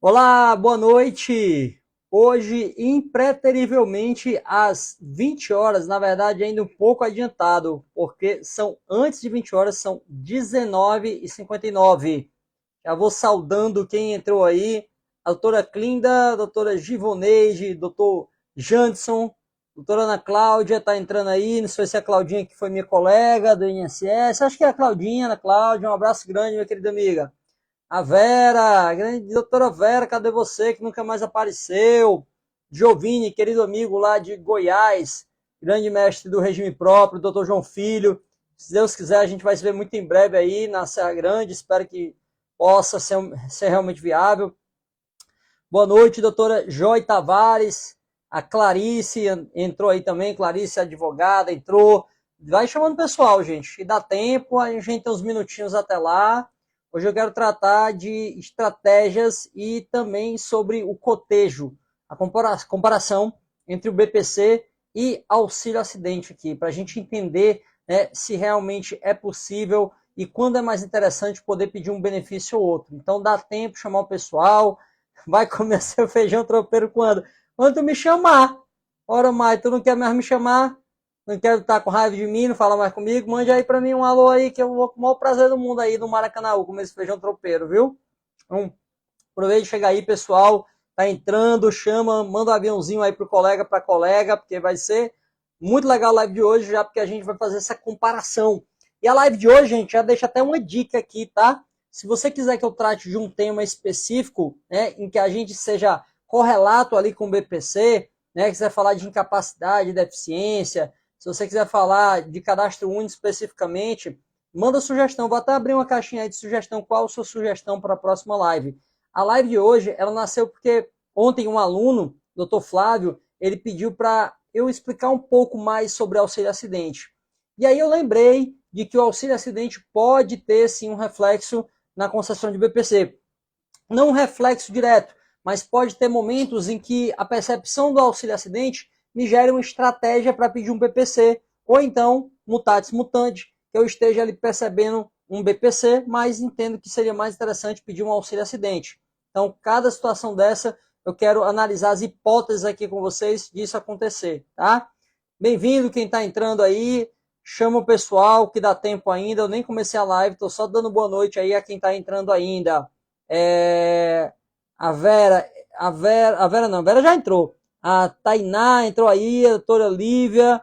Olá, boa noite. Hoje, impreterivelmente, às 20 horas, na verdade, ainda um pouco adiantado, porque são antes de 20 horas, são 19h59. Já vou saudando quem entrou aí, a doutora Clinda, a doutora Givoneide, doutor Janderson, doutora Ana Cláudia está entrando aí, não sei se é a Claudinha que foi minha colega do INSS, acho que é a Claudinha, Ana Cláudia, um abraço grande, minha querida amiga. A Vera, a grande doutora Vera, cadê você que nunca mais apareceu? Giovanni, querido amigo lá de Goiás, grande mestre do regime próprio, doutor João Filho. Se Deus quiser, a gente vai se ver muito em breve aí na Serra Grande, espero que possa ser realmente viável. Boa noite, doutora Joy Tavares, a Clarice entrou aí também, Clarice advogada entrou. Vai chamando o pessoal, gente, e dá tempo, a gente tem uns minutinhos até lá. Hoje eu quero tratar de estratégias e também sobre o cotejo, a comparação entre o BPC e auxílio acidente aqui, para a gente entender, né, se realmente é possível e quando é mais interessante poder pedir um benefício ou outro. Então dá tempo de chamar o pessoal. Vai comer seu feijão tropeiro quando? Quando tu me chamar. Ora, Mai, tu não quer mais me chamar? Não quer estar com raiva de mim, não fala mais comigo? Mande aí pra mim um alô aí, que eu vou com o maior prazer do mundo aí no Maracanã, comer esse feijão tropeiro, viu? Então, aproveite de chegar aí, pessoal. Tá entrando, chama, manda um aviãozinho aí pro colega, pra colega, porque vai ser muito legal a live de hoje, já porque a gente vai fazer essa comparação. E a live de hoje, gente, já deixa até uma dica aqui, tá? Se você quiser que eu trate de um tema específico, né, em que a gente seja correlato ali com o BPC, né, quiser falar de incapacidade, deficiência, se você quiser falar de cadastro único especificamente, manda sugestão. Vou até abrir uma caixinha aí de sugestão. Qual a sua sugestão para a próxima live? A live de hoje, ela nasceu porque ontem um aluno, Dr. Flávio, ele pediu para eu explicar um pouco mais sobre auxílio acidente. E aí eu lembrei de que o auxílio acidente pode ter sim um reflexo na concessão de BPC. Não um reflexo direto, mas pode ter momentos em que a percepção do auxílio acidente me gere uma estratégia para pedir um BPC, ou então, mutatis mutandis, que eu esteja ali percebendo um BPC, mas entendo que seria mais interessante pedir um auxílio acidente. Então, cada situação dessa, eu quero analisar as hipóteses aqui com vocês disso acontecer, tá? Bem-vindo quem está entrando aí, chama o pessoal que dá tempo ainda, eu nem comecei a live, estou só dando boa noite aí a quem está entrando ainda. É, a Vera, a Vera já entrou. A Tainá entrou aí, a doutora Lívia,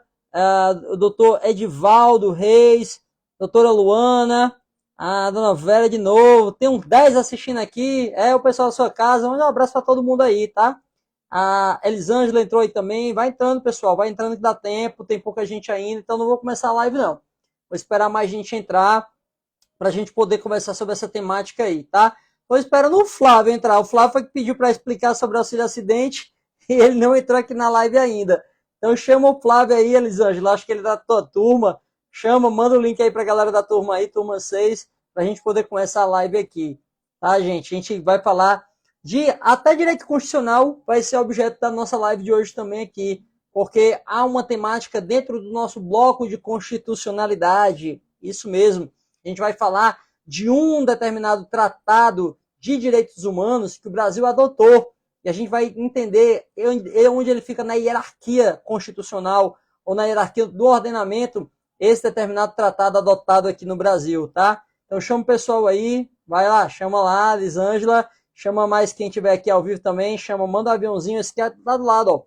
o doutor Edivaldo Reis, a doutora Luana, a dona Vera de novo. Tem uns 10 assistindo aqui. É o pessoal da sua casa. Um abraço para todo mundo aí, tá? A Elisângela entrou aí também. Vai entrando, pessoal. Vai entrando que dá tempo. Tem pouca gente ainda. Então não vou começar a live, não. Vou esperar mais gente entrar para a gente poder conversar sobre essa temática aí, tá? Estou esperando o Flávio entrar. O Flávio foi que pediu para explicar sobre o auxílio acidente e ele não entrou aqui na live ainda. Então chama o Flávio aí, Elisângela. Acho que ele é da tua turma. Chama, manda o link aí para a galera da turma aí, turma 6, para a gente poder começar a live aqui. Tá, gente? A gente vai falar de até direito constitucional, vai ser objeto da nossa live de hoje também aqui, porque há uma temática dentro do nosso bloco de constitucionalidade. Isso mesmo. A gente vai falar de um determinado tratado de direitos humanos que o Brasil adotou. E a gente vai entender onde ele fica na hierarquia constitucional ou na hierarquia do ordenamento, esse determinado tratado adotado aqui no Brasil, tá? Então chama o pessoal aí, vai lá, chama lá, Lisângela, chama mais quem tiver aqui ao vivo também, chama, manda um aviãozinho, esse aqui tá do lado, ó.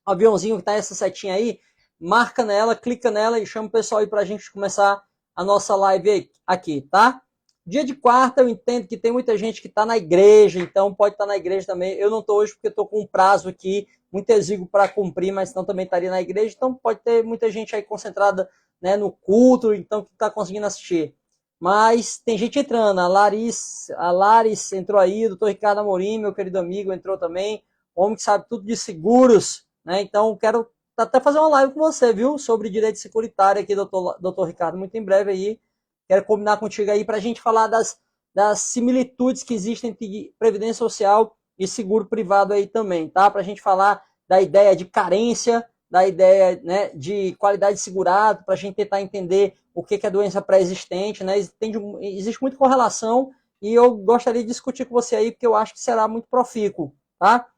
O aviãozinho que tá essa setinha aí, marca nela, clica nela e chama o pessoal aí pra gente começar a nossa live aqui, tá? Dia de quarta eu entendo que tem muita gente que está na igreja, então pode estar na igreja também. Eu não estou hoje porque estou com um prazo aqui muito exíguo para cumprir, mas não também estaria na igreja, então pode ter muita gente aí concentrada, né, no culto, então que está conseguindo assistir. Mas tem gente entrando, a Laris entrou aí, o doutor Ricardo Amorim, meu querido amigo, entrou também, homem que sabe tudo de seguros, né? Então quero até fazer uma live com você, viu? Sobre direito securitário aqui, doutor Ricardo, muito em breve aí. Quero combinar contigo aí para a gente falar das similitudes que existem entre previdência social e seguro privado aí também, tá? Para a gente falar da ideia de carência, da ideia, né, de qualidade de segurado, para a gente tentar entender o que é doença pré-existente, né? Existe muita correlação e eu gostaria de discutir com você aí, porque eu acho que será muito profícuo, tá?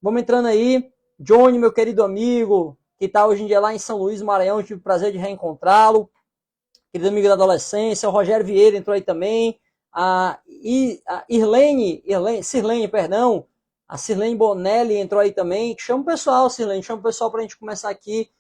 Vamos entrando aí. Johnny, meu querido amigo, que está hoje em dia lá em São Luís, Maranhão, tive o prazer de reencontrá-lo. Querido amigo da adolescência. O Rogério Vieira entrou aí também. A Sirlene, perdão. A Sirlene Bonelli entrou aí também. Chama o pessoal, Sirlene, chama o pessoal para a gente começar aqui.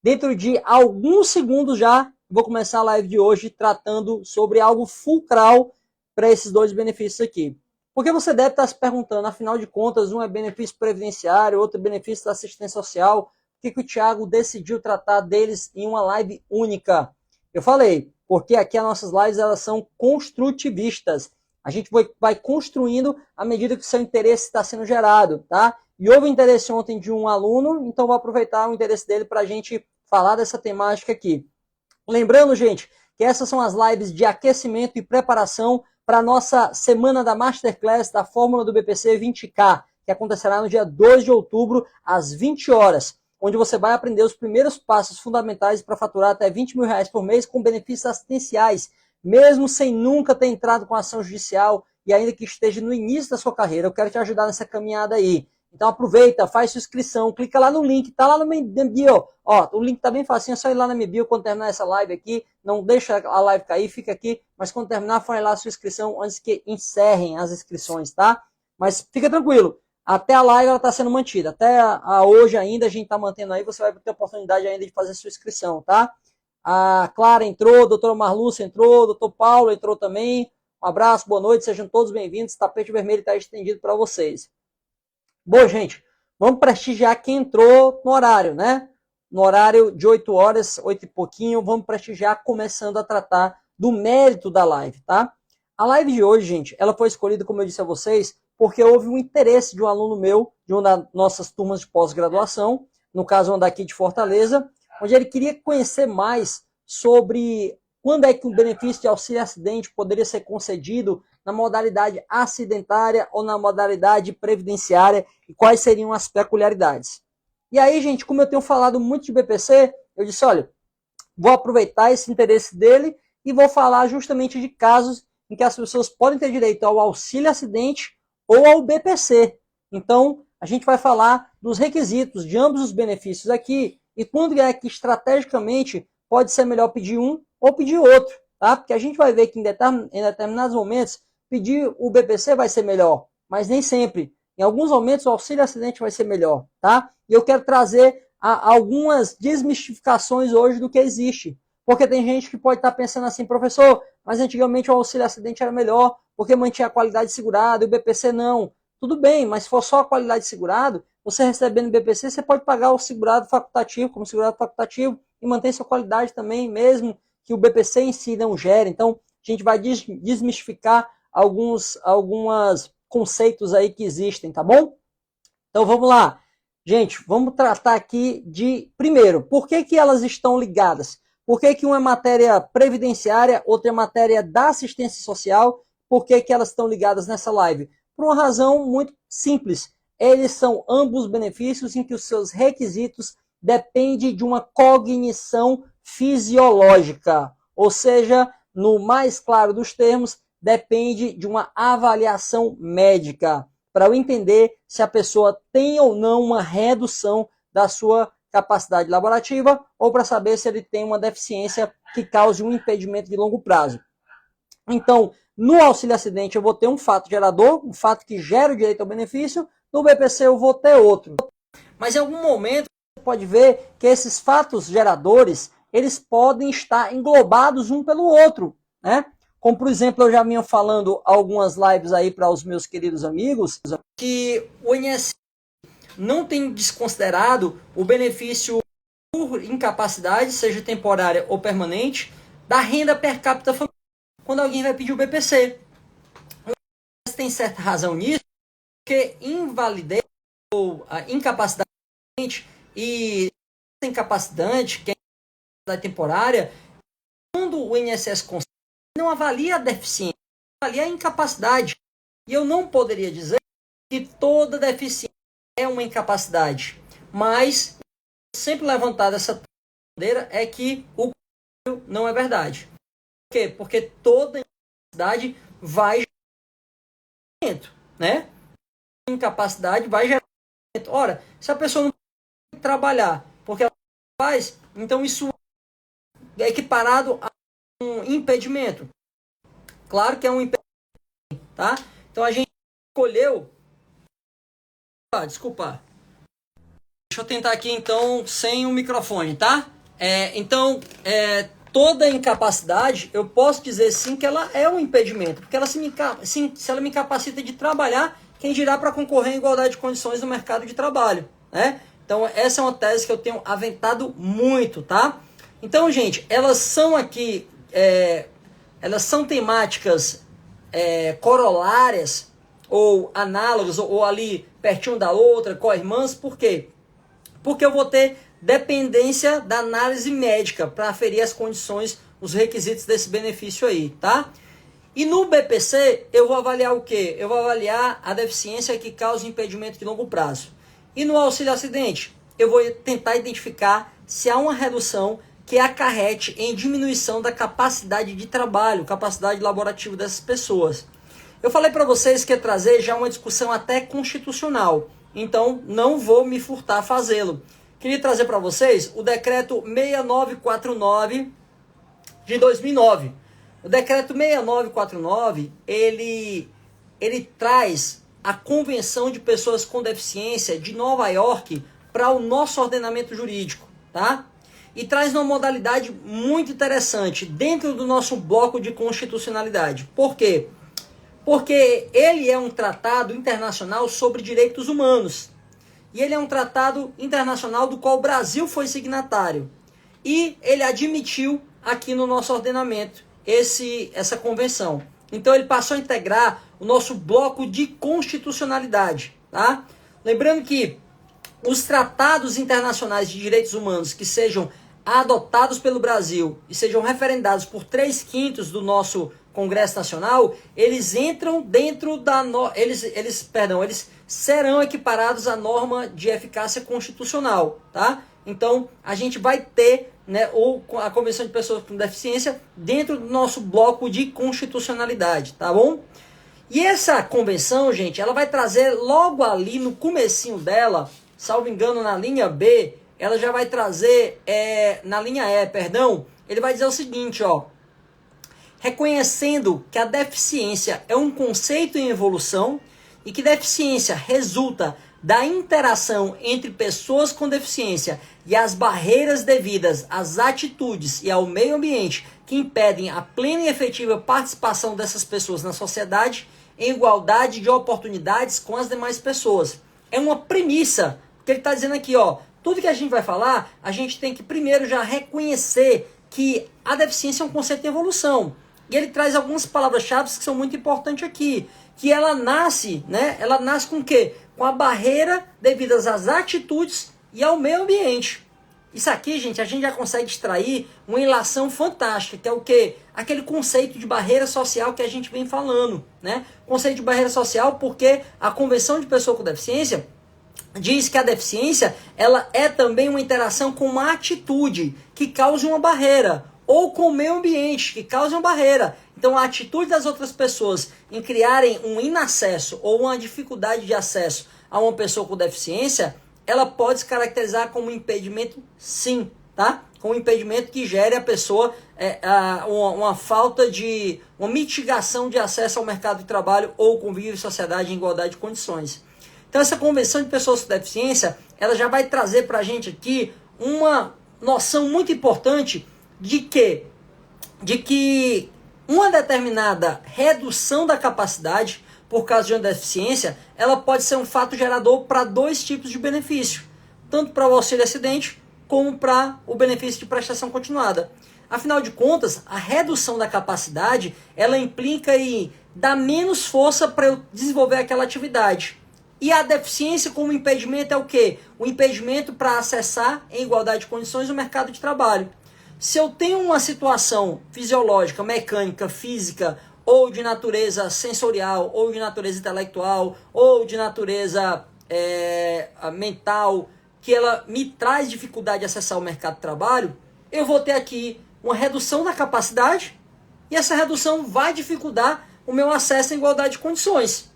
Dentro de alguns segundos já, vou começar a live de hoje tratando sobre algo fulcral para esses dois benefícios aqui. Porque você deve estar se perguntando, afinal de contas, um é benefício previdenciário, outro é benefício da assistência social. Por que o Thiago decidiu tratar deles em uma live única? Eu falei, porque aqui as nossas lives elas são construtivistas. A gente vai construindo à medida que o seu interesse está sendo gerado, tá? E houve interesse ontem de um aluno, então vou aproveitar o interesse dele para a gente falar dessa temática aqui. Lembrando, gente, que essas são as lives de aquecimento e preparação para a nossa semana da Masterclass da Fórmula do BPC 20K, que acontecerá no dia 2 de outubro, às 20 horas, onde você vai aprender os primeiros passos fundamentais para faturar até 20 mil reais por mês com benefícios assistenciais, mesmo sem nunca ter entrado com ação judicial e ainda que esteja no início da sua carreira. Eu quero te ajudar nessa caminhada aí. Então aproveita, faz sua inscrição, clica lá no link, tá lá no meu bio. Ó, o link tá bem facinho, é só ir lá na minha bio quando terminar essa live aqui. Não deixa a live cair, fica aqui. Mas quando terminar, faz lá a sua inscrição antes que encerrem as inscrições, tá? Mas fica tranquilo, até a live ela está sendo mantida. Até a hoje ainda a gente está mantendo aí, você vai ter a oportunidade ainda de fazer a sua inscrição, tá? A Clara entrou, a doutora Marlúcia entrou, o doutor Paulo entrou também. Um abraço, boa noite, sejam todos bem-vindos. O tapete vermelho está estendido para vocês. Bom, gente, vamos prestigiar quem entrou no horário, né? No horário de 8 horas, 8 e pouquinho, vamos prestigiar começando a tratar do mérito da live, tá? A live de hoje, gente, ela foi escolhida, como eu disse a vocês, porque houve um interesse de um aluno meu, de uma das nossas turmas de pós-graduação, no caso, uma daqui de Fortaleza, onde ele queria conhecer mais sobre quando é que um benefício de auxílio-acidente poderia ser concedido na modalidade acidentária ou na modalidade previdenciária e quais seriam as peculiaridades. E aí, gente, como eu tenho falado muito de BPC, eu disse, olha, vou aproveitar esse interesse dele e vou falar justamente de casos em que as pessoas podem ter direito ao auxílio-acidente ou ao BPC. Então, a gente vai falar dos requisitos de ambos os benefícios aqui e quando é que estrategicamente pode ser melhor pedir um ou pedir outro, tá? Porque a gente vai ver que em determinados momentos pedir o BPC vai ser melhor, mas nem sempre. Em alguns momentos o auxílio-acidente vai ser melhor, tá? E eu quero trazer algumas desmistificações hoje do que existe. Porque tem gente que pode estar pensando assim, professor, mas antigamente o auxílio-acidente era melhor, porque mantinha a qualidade segurada e o BPC não. Tudo bem, mas se for só a qualidade segurado, você recebendo BPC, você pode pagar o segurado facultativo como segurado facultativo e manter sua qualidade também, mesmo que o BPC em si não gere. Então, a gente vai desmistificar alguns conceitos aí que existem, tá bom? Então, vamos lá. Gente, vamos tratar aqui de, primeiro, por que elas estão ligadas? Por que uma é matéria previdenciária, outra é matéria da assistência social? Por que elas estão ligadas nessa live? Por uma razão muito simples. Eles são ambos benefícios em que os seus requisitos dependem de uma cognição fisiológica. Ou seja, no mais claro dos termos, depende de uma avaliação médica para eu entender se a pessoa tem ou não uma redução da sua capacidade laborativa ou para saber se ele tem uma deficiência que cause um impedimento de longo prazo. Então, no auxílio-acidente eu vou ter um fato gerador, um fato que gera o direito ao benefício, no BPC eu vou ter outro. Mas em algum momento você pode ver que esses fatos geradores, eles podem estar englobados um pelo outro, né? Como, por exemplo, eu já vinha falando algumas lives aí para os meus queridos amigos, que o INSS não tem desconsiderado o benefício por incapacidade, seja temporária ou permanente, da renda per capita familiar, quando alguém vai pedir o BPC. O INSS tem certa razão nisso, porque invalidez ou a incapacidade e incapacitante, que é temporária, quando o INSS não avalia a deficiência, avalia a incapacidade. E eu não poderia dizer que toda deficiência é uma incapacidade. Mas, sempre levantado essa bandeira, é que o não é verdade. Por quê? Porque toda incapacidade vai né? Incapacidade vai gerar impedimento. Ora, se a pessoa não pode trabalhar porque ela faz, então isso é equiparado a um impedimento. Claro que é um impedimento, tá? Então a gente escolheu... desculpa. Deixa eu tentar aqui então sem o microfone, tá? Toda incapacidade, eu posso dizer sim que ela é um impedimento, porque ela se ela me incapacita de trabalhar, quem dirá para concorrer em igualdade de condições no mercado de trabalho, né? Então essa é uma tese que eu tenho aventado muito, tá? Então, gente, elas são aqui, elas são temáticas corolárias ou análogas ou ali pertinho da outra, co-irmãs, por quê? Porque eu vou ter dependência da análise médica para aferir as condições, os requisitos desse benefício aí, tá? E no BPC, eu vou avaliar o quê? Eu vou avaliar a deficiência que causa impedimento de longo prazo. E no auxílio acidente, eu vou tentar identificar se há uma redução que acarrete em diminuição da capacidade de trabalho, capacidade laborativa dessas pessoas. Eu falei para vocês que ia trazer já uma discussão até constitucional, então não vou me furtar a fazê-lo. Queria trazer para vocês o decreto 6949 de 2009. O decreto 6949, ele traz a Convenção de Pessoas com Deficiência de Nova York para o nosso ordenamento jurídico, tá? E traz uma modalidade muito interessante dentro do nosso bloco de constitucionalidade. Por quê? Porque ele é um tratado internacional sobre direitos humanos. E ele é um tratado internacional do qual o Brasil foi signatário. E ele admitiu aqui no nosso ordenamento essa convenção. Então ele passou a integrar o nosso bloco de constitucionalidade. Tá? Lembrando que os tratados internacionais de direitos humanos que sejam adotados pelo Brasil e sejam referendados por 3/5 do nosso Congresso Nacional, eles entram dentro da... Eles serão equiparados à norma de eficácia constitucional, tá? Então, a gente vai ter, né, a Convenção de Pessoas com Deficiência dentro do nosso bloco de constitucionalidade, tá bom? E essa convenção, gente, ela vai trazer logo ali no comecinho dela, salvo engano, na linha B, ela já vai trazer, na linha E, perdão, ele vai dizer o seguinte, ó: reconhecendo que a deficiência é um conceito em evolução e que deficiência resulta da interação entre pessoas com deficiência e as barreiras devidas às atitudes e ao meio ambiente que impedem a plena e efetiva participação dessas pessoas na sociedade em igualdade de oportunidades com as demais pessoas. É uma premissa, que ele está dizendo aqui, ó, tudo que a gente vai falar, a gente tem que primeiro já reconhecer que a deficiência é um conceito em evolução. E ele traz algumas palavras-chave que são muito importantes aqui. Que ela nasce, né? Ela nasce com o quê? Com a barreira devido às atitudes e ao meio ambiente. Isso aqui, gente, a gente já consegue extrair uma ilação fantástica, que é o quê? Aquele conceito de barreira social que a gente vem falando, né? Conceito de barreira social porque a Convenção de Pessoa com Deficiência diz que a deficiência, ela é também uma interação com uma atitude que cause uma barreira, ou com o meio ambiente, que cause uma barreira. Então, a atitude das outras pessoas em criarem um inacesso ou uma dificuldade de acesso a uma pessoa com deficiência, ela pode se caracterizar como um impedimento, sim, tá? Como um impedimento que gere a pessoa uma falta de, uma mitigação de acesso ao mercado de trabalho ou convívio e sociedade em igualdade de condições. Então, essa Convenção de Pessoas com Deficiência, ela já vai trazer para a gente aqui uma noção muito importante de que uma determinada redução da capacidade por causa de uma deficiência, ela pode ser um fato gerador para dois tipos de benefício, tanto para o auxílio acidente como para o benefício de prestação continuada. Afinal de contas, a redução da capacidade, ela implica em dar menos força para eu desenvolver aquela atividade. E a deficiência como impedimento é o quê? O impedimento para acessar em igualdade de condições o mercado de trabalho. Se eu tenho uma situação fisiológica, mecânica, física, ou de natureza sensorial, ou de natureza intelectual, ou de natureza mental, que ela me traz dificuldade de acessar o mercado de trabalho, eu vou ter aqui uma redução da capacidade, e essa redução vai dificultar o meu acesso em igualdade de condições.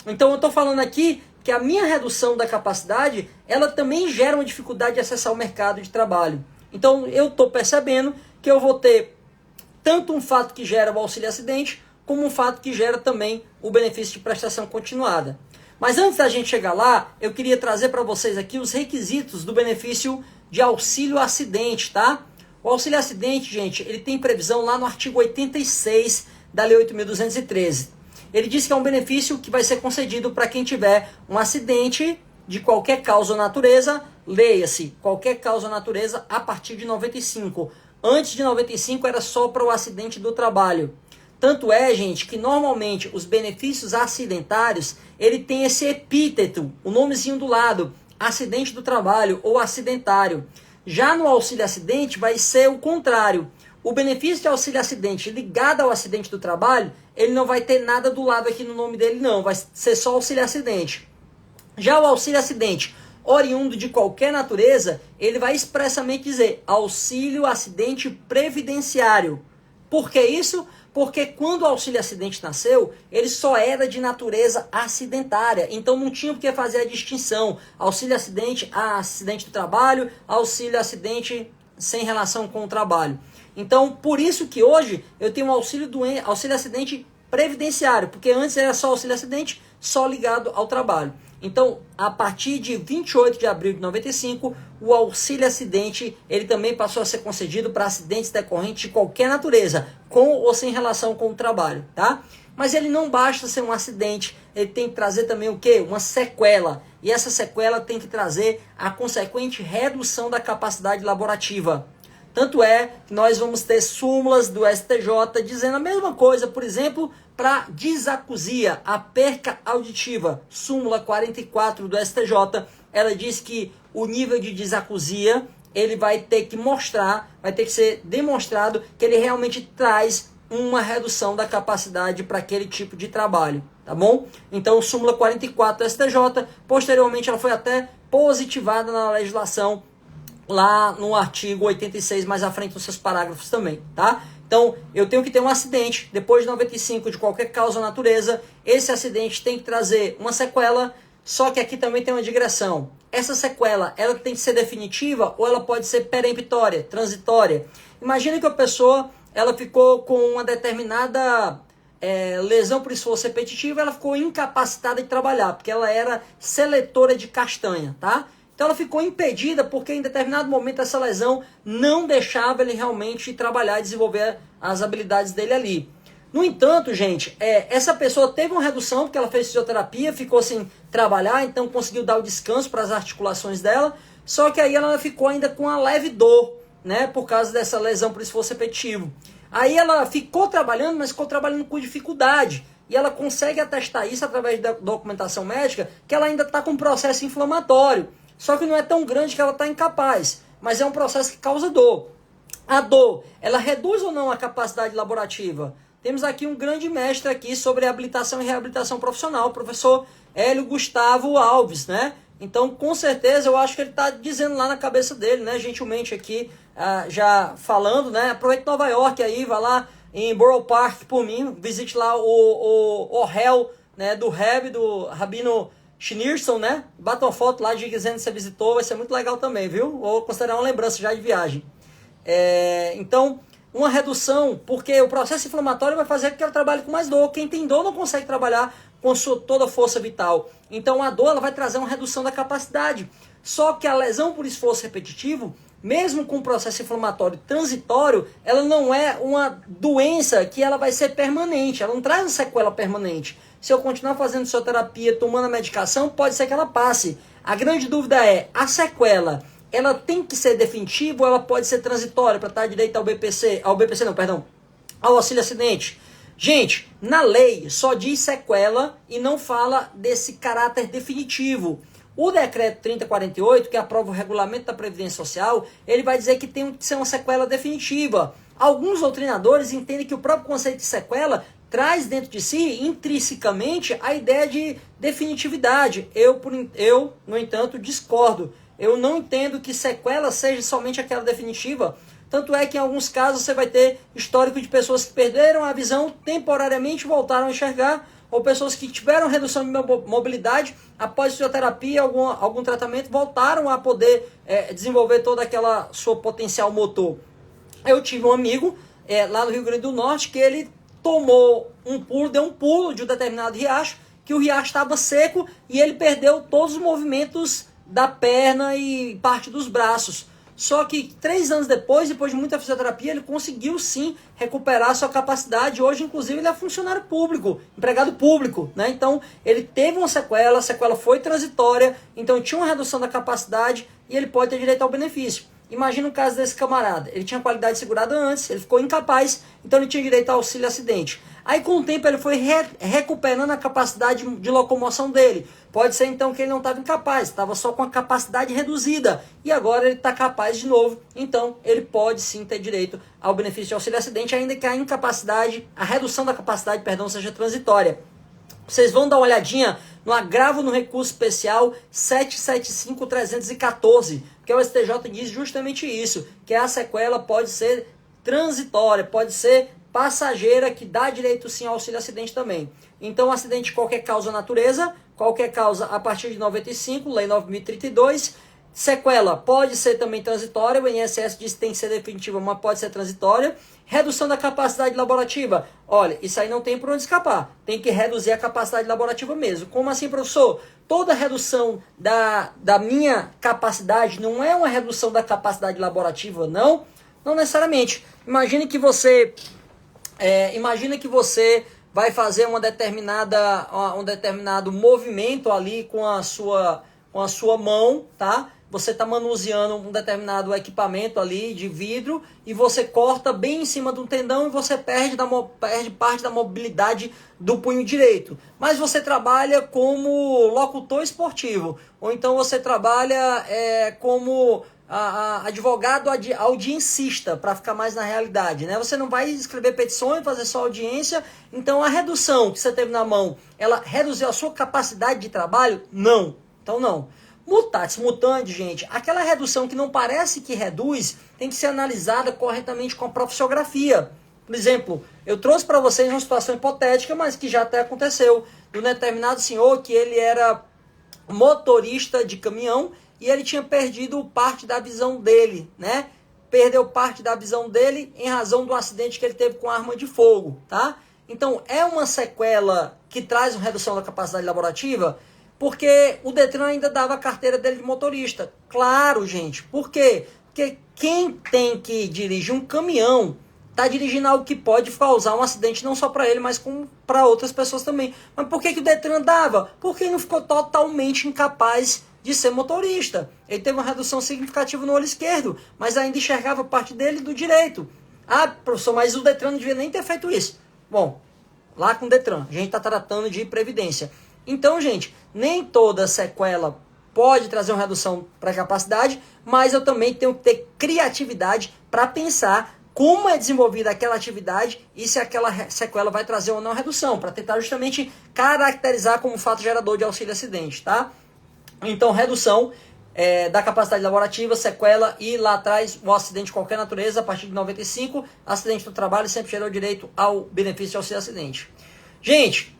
Então eu estou falando aqui que a minha redução da capacidade, ela também gera uma dificuldade de acessar o mercado de trabalho. Então eu estou percebendo que eu vou ter tanto um fato que gera o auxílio acidente, como um fato que gera também o benefício de prestação continuada. Mas antes da gente chegar lá, eu queria trazer para vocês aqui os requisitos do benefício de auxílio acidente, tá? O auxílio acidente, gente, ele tem previsão lá no artigo 86 da Lei 8.213. Ele diz que é um benefício que vai ser concedido para quem tiver um acidente de qualquer causa ou natureza, leia-se, qualquer causa ou natureza a partir de 95. Antes de 95 era só para o acidente do trabalho. Tanto é, gente, que normalmente os benefícios acidentários, ele tem esse epíteto, o nomezinho do lado, acidente do trabalho ou acidentário. Já no auxílio acidente vai ser o contrário. O benefício de auxílio acidente ligado ao acidente do trabalho, ele não vai ter nada do lado aqui no nome dele não, vai ser só auxílio acidente. Já o auxílio acidente oriundo de qualquer natureza, ele vai expressamente dizer auxílio acidente previdenciário. Por que isso? Porque quando o auxílio acidente nasceu, ele só era de natureza acidentária. Então não tinha por que fazer a distinção. Auxílio acidente a acidente do trabalho, auxílio acidente sem relação com o trabalho. Então, por isso que hoje eu tenho um auxílio acidente previdenciário, porque antes era só auxílio acidente, só ligado ao trabalho. Então, a partir de 28 de abril de 95, o auxílio acidente, ele também passou a ser concedido para acidentes decorrentes de qualquer natureza, com ou sem relação com o trabalho, tá? Mas ele não basta ser um acidente, ele tem que trazer também o quê? Uma sequela. E essa sequela tem que trazer a consequente redução da capacidade laborativa. Tanto é que nós vamos ter súmulas do STJ dizendo a mesma coisa, por exemplo, para disacusia, a perca auditiva. Súmula 44 do STJ, ela diz que o nível de disacusia, ele vai ter que mostrar, vai ter que ser demonstrado que ele realmente traz uma redução da capacidade para aquele tipo de trabalho, tá bom? Então, súmula 44 do STJ, posteriormente ela foi até positivada na legislação lá no artigo 86, mais à frente nos seus parágrafos também, tá? Então, eu tenho que ter um acidente, depois de 95, de qualquer causa ou natureza, esse acidente tem que trazer uma sequela, só que aqui também tem uma digressão. Essa sequela, ela tem que ser definitiva ou ela pode ser peremptória, transitória. Imagina que a pessoa, ela ficou com uma determinada lesão por esforço repetitivo, ela ficou incapacitada de trabalhar, porque ela era seletora de castanha, tá? Então ela ficou impedida porque em determinado momento essa lesão não deixava ele realmente trabalhar e desenvolver as habilidades dele ali. No entanto, gente, essa pessoa teve uma redução porque ela fez fisioterapia, ficou sem trabalhar, então conseguiu dar o descanso para as articulações dela, só que aí ela ficou ainda com uma leve dor, né, por causa dessa lesão por esforço repetitivo. Aí ela ficou trabalhando, mas ficou trabalhando com dificuldade. E ela consegue atestar isso através da documentação médica, que ela ainda está com um processo inflamatório. Só que não é tão grande que ela está incapaz, mas é um processo que causa dor. A dor, ela reduz ou não a capacidade laborativa? Temos aqui um grande mestre aqui sobre habilitação e reabilitação profissional, o professor Hélio Gustavo Alves, né? Então, com certeza, eu acho que ele está dizendo lá na cabeça dele, né? Gentilmente aqui, já falando, né? Aproveite Nova York aí, vá lá em Borough Park por mim, visite lá o réu, né, do Reb, do Rabino Schneerson, né? Bata uma foto lá dizendo que você visitou, vai ser muito legal também, viu? Vou considerar uma lembrança já de viagem. Então, uma redução, porque o processo inflamatório vai fazer com que ela trabalhe com mais dor. Quem tem dor não consegue trabalhar com toda a força vital. Então, a dor ela vai trazer uma redução da capacidade. Só que a lesão por esforço repetitivo, mesmo com o processo inflamatório transitório, ela não é uma doença que ela vai ser permanente, ela não traz uma sequela permanente. Se eu continuar fazendo fisioterapia, tomando a medicação, pode ser que ela passe. A grande dúvida é, a sequela, ela tem que ser definitiva ou ela pode ser transitória para estar direito ao auxílio acidente? Gente, na lei só diz sequela e não fala desse caráter definitivo. O decreto 3048, que aprova o regulamento da Previdência Social, ele vai dizer que tem que ser uma sequela definitiva. Alguns doutrinadores entendem que o próprio conceito de sequela traz dentro de si, intrinsecamente, a ideia de definitividade. Eu, no entanto, discordo. Eu não entendo que sequela seja somente aquela definitiva. Tanto é que em alguns casos você vai ter histórico de pessoas que perderam a visão temporariamente, voltaram a enxergar, ou pessoas que tiveram redução de mobilidade após fisioterapia, algum tratamento, voltaram a poder desenvolver toda aquela sua potencial motor. Eu tive um amigo lá no Rio Grande do Norte que ele tomou deu um pulo de um determinado riacho, que o riacho estava seco e ele perdeu todos os movimentos da perna e parte dos braços. Só que 3 anos depois de muita fisioterapia, ele conseguiu sim recuperar sua capacidade. Hoje, inclusive, ele é funcionário público, empregado público, né? Então, ele teve uma sequela, a sequela foi transitória, então tinha uma redução da capacidade e ele pode ter direito ao benefício. Imagina o caso desse camarada. Ele tinha qualidade segurada antes, ele ficou incapaz, então ele tinha direito ao auxílio acidente. Aí com o tempo ele foi recuperando a capacidade de locomoção dele. Pode ser então que ele não estava incapaz, estava só com a capacidade reduzida. E agora ele está capaz de novo. Então ele pode sim ter direito ao benefício de auxílio acidente, ainda que a redução da capacidade, seja transitória. Vocês vão dar uma olhadinha no agravo no recurso especial 775.314, porque o STJ diz justamente isso, que a sequela pode ser transitória, pode ser passageira, que dá direito sim ao auxílio acidente também. Então, acidente de qualquer causa natureza, qualquer causa a partir de 95, Lei 9.032, sequela pode ser também transitória, o INSS diz que tem que ser definitiva, mas pode ser transitória. Redução da capacidade laborativa, olha, isso aí não tem por onde escapar, tem que reduzir a capacidade laborativa mesmo. Como assim, professor? Toda redução da minha capacidade não é uma redução da capacidade laborativa, não? Não necessariamente. Imagine que você vai fazer um determinado movimento ali com a sua mão, tá? Você está manuseando um determinado equipamento ali de vidro e você corta bem em cima do tendão e você perde parte da mobilidade do punho direito. Mas você trabalha como locutor esportivo, ou então você trabalha como advogado audiencista, para ficar mais na realidade, né? Você não vai escrever petições, fazer só audiência. Então a redução que você teve na mão, ela reduziu a sua capacidade de trabalho? Não. Então não. Mutatis mutandis, gente, aquela redução que não parece que reduz, tem que ser analisada corretamente com a profissiografia. Por exemplo, eu trouxe para vocês uma situação hipotética, mas que já até aconteceu, de um determinado senhor que ele era motorista de caminhão e ele tinha perdido parte da visão dele, né? Perdeu parte da visão dele em razão do acidente que ele teve com arma de fogo, tá? Então, é uma sequela que traz uma redução da capacidade laborativa, porque o Detran ainda dava a carteira dele de motorista. Claro, gente. Por quê? Porque quem tem que dirigir um caminhão está dirigindo algo que pode causar um acidente não só para ele, mas para outras pessoas também. Mas por que o Detran dava? Porque ele não ficou totalmente incapaz de ser motorista. Ele teve uma redução significativa no olho esquerdo, mas ainda enxergava parte dele do direito. Ah, professor, mas o Detran não devia nem ter feito isso. Bom, lá com o Detran, a gente está tratando de previdência. Então, gente, nem toda sequela pode trazer uma redução para a capacidade, mas eu também tenho que ter criatividade para pensar como é desenvolvida aquela atividade e se aquela sequela vai trazer ou não redução, para tentar justamente caracterizar como fato gerador de auxílio acidente, tá? Então, redução da capacidade laborativa, sequela e lá atrás o acidente de qualquer natureza, a partir de 95, acidente do trabalho sempre gerou direito ao benefício de auxílio acidente. Gente,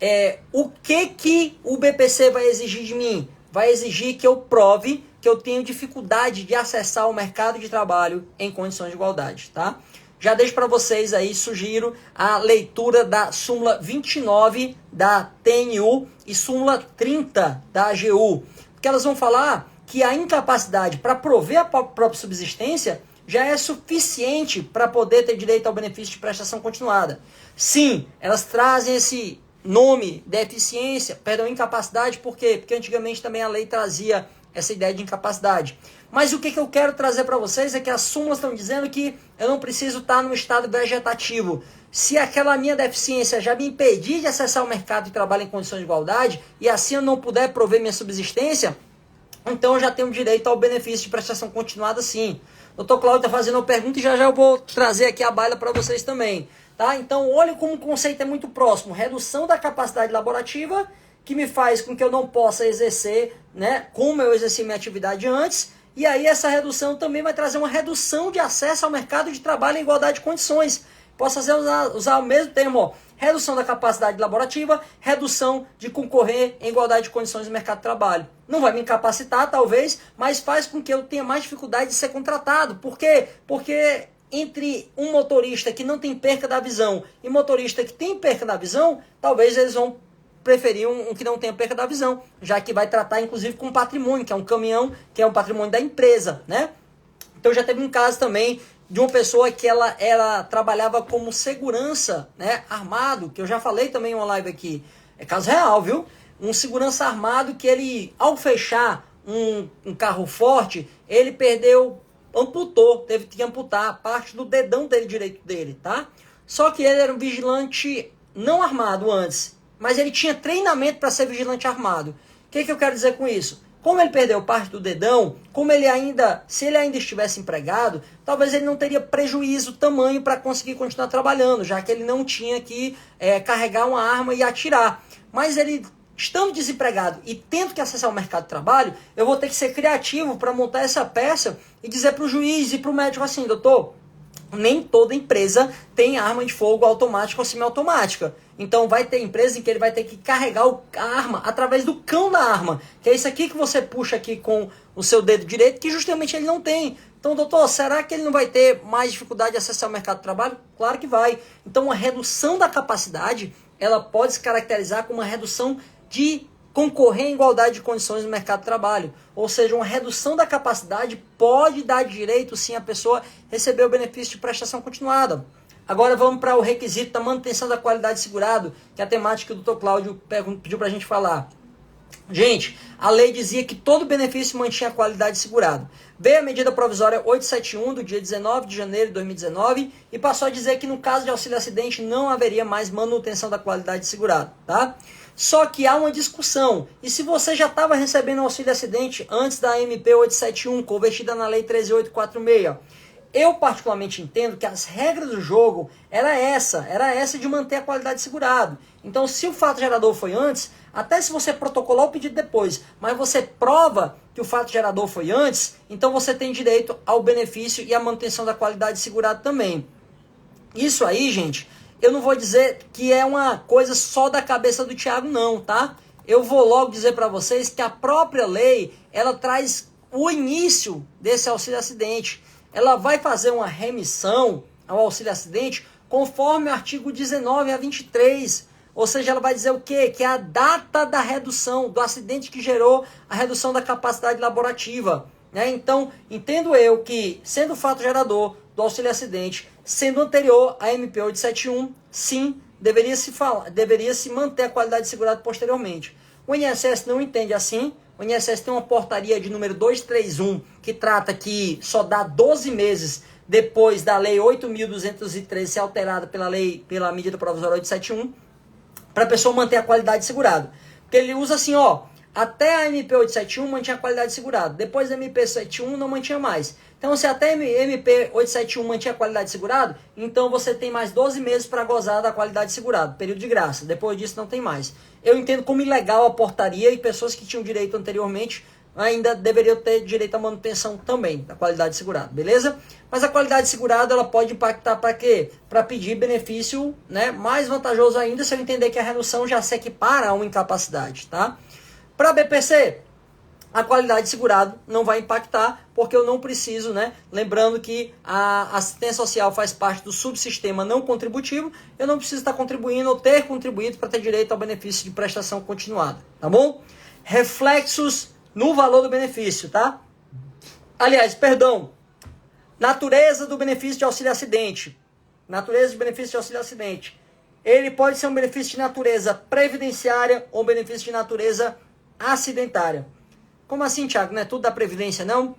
o que o BPC vai exigir de mim? Vai exigir que eu prove que eu tenho dificuldade de acessar o mercado de trabalho em condições de igualdade, tá? Já deixo para vocês aí, sugiro a leitura da súmula 29 da TNU e súmula 30 da AGU, porque elas vão falar que a incapacidade para prover a própria subsistência já é suficiente para poder ter direito ao benefício de prestação continuada. Sim, elas trazem esse nome, deficiência, incapacidade, por quê? Porque antigamente também a lei trazia essa ideia de incapacidade. Mas o que eu quero trazer para vocês é que as súmulas estão dizendo que eu não preciso estar no estado vegetativo. Se aquela minha deficiência já me impedir de acessar o mercado de trabalho em condições de igualdade, e assim eu não puder prover minha subsistência, então eu já tenho direito ao benefício de prestação continuada sim. O Dr. Cláudio está fazendo uma pergunta e já eu vou trazer aqui a baila para vocês também. Tá? Então, olhem como o conceito é muito próximo. Redução da capacidade laborativa, que me faz com que eu não possa exercer, né, como eu exerci minha atividade antes. E aí essa redução também vai trazer uma redução de acesso ao mercado de trabalho em igualdade de condições. Posso usar o mesmo termo, ó, redução da capacidade laborativa, redução de concorrer em igualdade de condições no mercado de trabalho. Não vai me incapacitar, talvez, mas faz com que eu tenha mais dificuldade de ser contratado. Por quê? Porque entre um motorista que não tem perca da visão e motorista que tem perca da visão, talvez eles vão preferir um que não tenha perca da visão, já que vai tratar inclusive com patrimônio, que é um caminhão, que é um patrimônio da empresa, né? Então já teve um caso também de uma pessoa que ela trabalhava como segurança, né, armado, que eu já falei também em uma live aqui, é caso real, viu? Um segurança armado que ele, ao fechar um carro forte, ele amputou, teve que amputar a parte do dedão dele direito dele, tá? Só que ele era um vigilante não armado antes, mas ele tinha treinamento para ser vigilante armado. O que eu quero dizer com isso? Como ele perdeu parte do dedão, se ele ainda estivesse empregado, talvez ele não teria prejuízo tamanho para conseguir continuar trabalhando, já que ele não tinha que carregar uma arma e atirar. Mas ele, estando desempregado e tendo que acessar o mercado de trabalho, eu vou ter que ser criativo para montar essa peça e dizer para o juiz e para o médico assim, doutor, nem toda empresa tem arma de fogo automática ou semiautomática. Então vai ter empresa em que ele vai ter que carregar a arma através do cão da arma, que é isso aqui que você puxa aqui com o seu dedo direito, que justamente ele não tem. Então, doutor, será que ele não vai ter mais dificuldade de acessar o mercado de trabalho? Claro que vai. Então, a redução da capacidade, ela pode se caracterizar como uma redução de concorrer em igualdade de condições no mercado de trabalho. Ou seja, uma redução da capacidade pode dar direito, sim, a pessoa receber o benefício de prestação continuada. Agora vamos para o requisito da manutenção da qualidade segurado, que é a temática que o Dr. Cláudio pediu para a gente falar. Gente, a lei dizia que todo benefício mantinha a qualidade segurado. Veio a medida provisória 871 do dia 19 de janeiro de 2019 e passou a dizer que no caso de auxílio acidente não haveria mais manutenção da qualidade segurado, tá? Só que há uma discussão. E se você já estava recebendo auxílio acidente antes da MP 871, convertida na lei 13846, eu particularmente entendo que as regras do jogo era essa de manter a qualidade segurado. Então, se o fato gerador foi antes, até se você protocolar o pedido depois, mas você prova que o fato gerador foi antes, então você tem direito ao benefício e à manutenção da qualidade segurada também. Isso aí, gente, eu não vou dizer que é uma coisa só da cabeça do Thiago, não, tá? Eu vou logo dizer para vocês que a própria lei, ela traz o início desse auxílio acidente. Ela vai fazer uma remissão ao auxílio acidente conforme o artigo 19 a 23. Ou seja, ela vai dizer o quê? Que é a data da redução, do acidente que gerou a redução da capacidade laborativa. Né? Então, entendo eu que, sendo o fato gerador do auxílio acidente, sendo anterior à MP 871, sim, deveria se manter a qualidade segurada posteriormente. O INSS não entende assim. O INSS tem uma portaria de número 231 que trata que só dá 12 meses depois da lei 8.213 ser alterada pela medida provisória 871 para a pessoa manter a qualidade segurada. Porque ele usa assim, ó, até a MP 871 mantinha a qualidade segurada, depois da MP 871 não mantinha mais. Então, se até a MP 871 mantinha a qualidade segurada, então você tem mais 12 meses para gozar da qualidade segurada, período de graça. Depois disso não tem mais. Eu entendo como ilegal a portaria e pessoas que tinham direito anteriormente ainda deveriam ter direito à manutenção também da qualidade segurada, beleza? Mas a qualidade segurada ela pode impactar para quê? Para pedir benefício, né, mais vantajoso ainda se eu entender que a redução já se equipara a uma incapacidade, tá? Para a BPC, a qualidade segurada não vai impactar, porque eu não preciso, né? Lembrando que a assistência social faz parte do subsistema não contributivo, eu não preciso estar contribuindo ou ter contribuído para ter direito ao benefício de prestação continuada, tá bom? Reflexos no valor do benefício, tá? Aliás, perdão, natureza do benefício de auxílio acidente. Natureza de benefício de auxílio acidente. Ele pode ser um benefício de natureza previdenciária ou um benefício de natureza acidentária. Como assim, Thiago? Não é tudo da Previdência, não?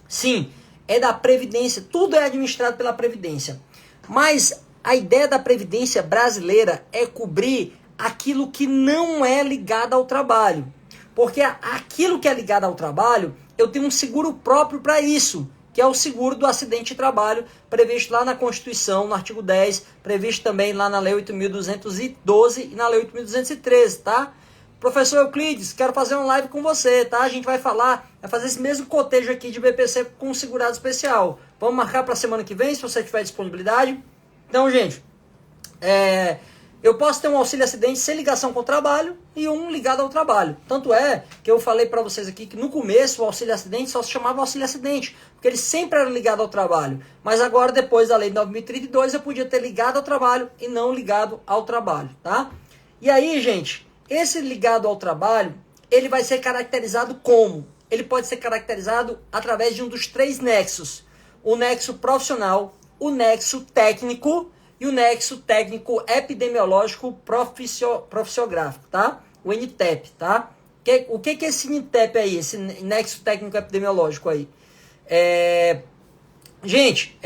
Sim, é da Previdência. Tudo é administrado pela Previdência. Mas a ideia da Previdência brasileira é cobrir aquilo que não é ligado ao trabalho. Porque aquilo que é ligado ao trabalho, eu tenho um seguro próprio para isso, que é o seguro do acidente de trabalho, previsto lá na Constituição, no artigo 10, previsto também lá na Lei 8.212 e na Lei 8.213, tá? Professor Euclides, quero fazer uma live com você, tá? A gente vai fazer esse mesmo cotejo aqui de BPC com segurado especial. Vamos marcar para a semana que vem, se você tiver disponibilidade. Então, gente, Eu posso ter um auxílio acidente sem ligação com o trabalho e um ligado ao trabalho. Tanto é que eu falei para vocês aqui que no começo o auxílio acidente só se chamava auxílio acidente, porque ele sempre era ligado ao trabalho. Mas agora, depois da lei de 9.032, eu podia ter ligado ao trabalho e não ligado ao trabalho, tá? E aí, gente, esse ligado ao trabalho, ele vai ser caracterizado como? Ele pode ser caracterizado através de um dos 3 nexos. O nexo profissional, o nexo técnico e o nexo técnico epidemiológico profissiográfico, tá? O NTEP, tá? O que é esse NTEP aí, esse nexo técnico epidemiológico aí? Gente,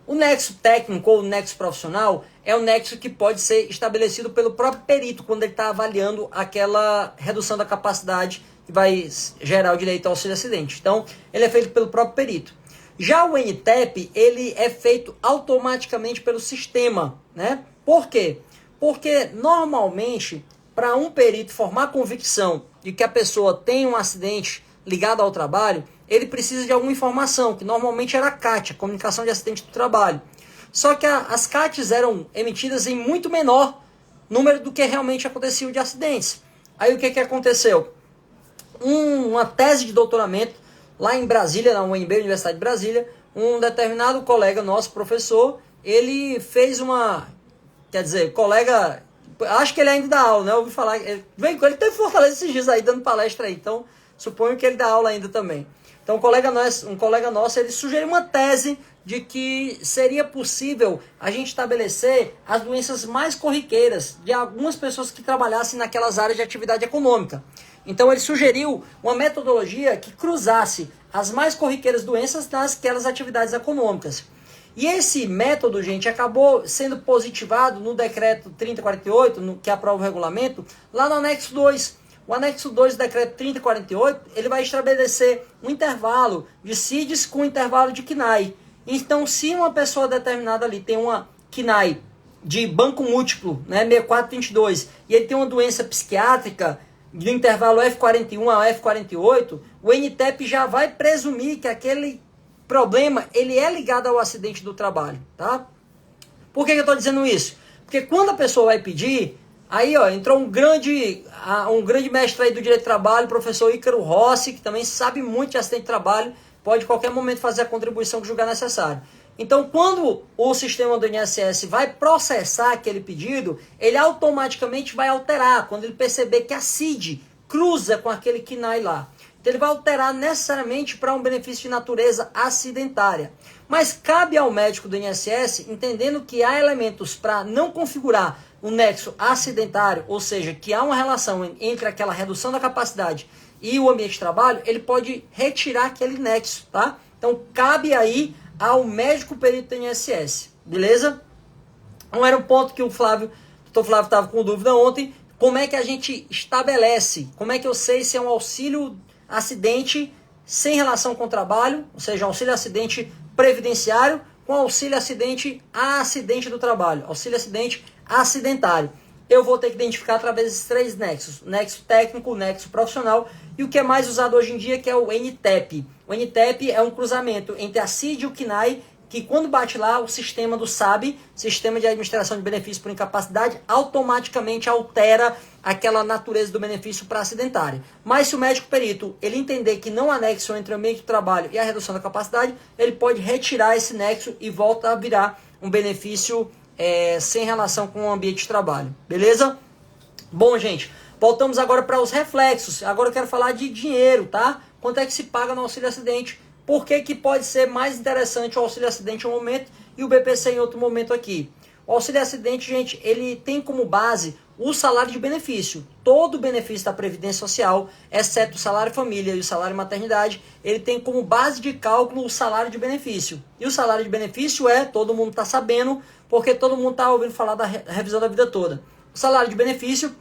o nexo técnico ou o nexo profissional é um nexo que pode ser estabelecido pelo próprio perito quando ele está avaliando aquela redução da capacidade que vai gerar o direito ao auxílio acidente. Então, ele é feito pelo próprio perito. Já o NTEP, ele é feito automaticamente pelo sistema, né? Por quê? Porque, normalmente, para um perito formar convicção de que a pessoa tem um acidente ligado ao trabalho, ele precisa de alguma informação, que normalmente era a CAT, a Comunicação de Acidente do Trabalho. Só que as CATs eram emitidas em muito menor número do que realmente acontecia de acidentes. Aí o que aconteceu? Uma tese de doutoramento lá em Brasília, na UNB, Universidade de Brasília, um determinado colega nosso, professor, ele fez colega, acho que ele ainda dá aula, né? Eu ouvi falar, ele teve Fortaleza esses dias aí, dando palestra aí, então suponho que ele dá aula ainda também. Então um colega nosso, ele sugeriu uma tese de que seria possível a gente estabelecer as doenças mais corriqueiras de algumas pessoas que trabalhassem naquelas áreas de atividade econômica. Então ele sugeriu uma metodologia que cruzasse as mais corriqueiras doenças naquelas atividades econômicas. E esse método, gente, acabou sendo positivado no decreto 3048, que aprova o regulamento, lá no anexo 2. O anexo 2 do decreto 3048, ele vai estabelecer um intervalo de CIDs com intervalo de CNAE. Então, se uma pessoa determinada ali tem uma CNAE de banco múltiplo, né, 6422, e ele tem uma doença psiquiátrica do intervalo F41 a F48, o NTEP já vai presumir que aquele problema ele é ligado ao acidente do trabalho, tá? Por que eu estou dizendo isso? Porque quando a pessoa vai pedir, aí ó, entrou um grande mestre aí do direito do trabalho, o professor Ícaro Rossi, que também sabe muito de acidente de trabalho, pode em qualquer momento fazer a contribuição que julgar necessário. Então, quando o sistema do INSS vai processar aquele pedido, ele automaticamente vai alterar, quando ele perceber que a CID cruza com aquele CNAE lá. Então, ele vai alterar necessariamente para um benefício de natureza acidentária. Mas cabe ao médico do INSS, entendendo que há elementos para não configurar um nexo acidentário, ou seja, que há uma relação entre aquela redução da capacidade e o ambiente de trabalho, ele pode retirar aquele nexo, tá? Então, cabe aí ao médico perito do INSS, beleza? Não era um ponto que o doutor Flávio estava com dúvida ontem, como é que a gente estabelece, como é que eu sei se é um auxílio acidente sem relação com o trabalho, ou seja, auxílio acidente previdenciário com auxílio acidente a acidente do trabalho, auxílio acidente acidentário. Eu vou ter que identificar através desses 3 nexos, o nexo técnico, o nexo profissional e o que é mais usado hoje em dia, que é o NTEP. O NTEP é um cruzamento entre a CID e o CNAE, que quando bate lá, o sistema do SAB, Sistema de Administração de Benefícios por Incapacidade, automaticamente altera aquela natureza do benefício para acidentária. Mas se o médico perito ele entender que não há nexo entre o ambiente de trabalho e a redução da capacidade, ele pode retirar esse nexo e volta a virar um benefício sem relação com o ambiente de trabalho. Beleza? Bom, gente, voltamos agora para os reflexos. Agora eu quero falar de dinheiro, tá? Quanto é que se paga no auxílio acidente? Por que que pode ser mais interessante o auxílio acidente em um momento e o BPC em outro momento aqui? O auxílio acidente, gente, ele tem como base o salário de benefício. Todo o benefício da Previdência Social, exceto o salário família e o salário maternidade, ele tem como base de cálculo o salário de benefício. E o salário de benefício todo mundo está sabendo, porque todo mundo está ouvindo falar da revisão da vida toda. O salário de benefício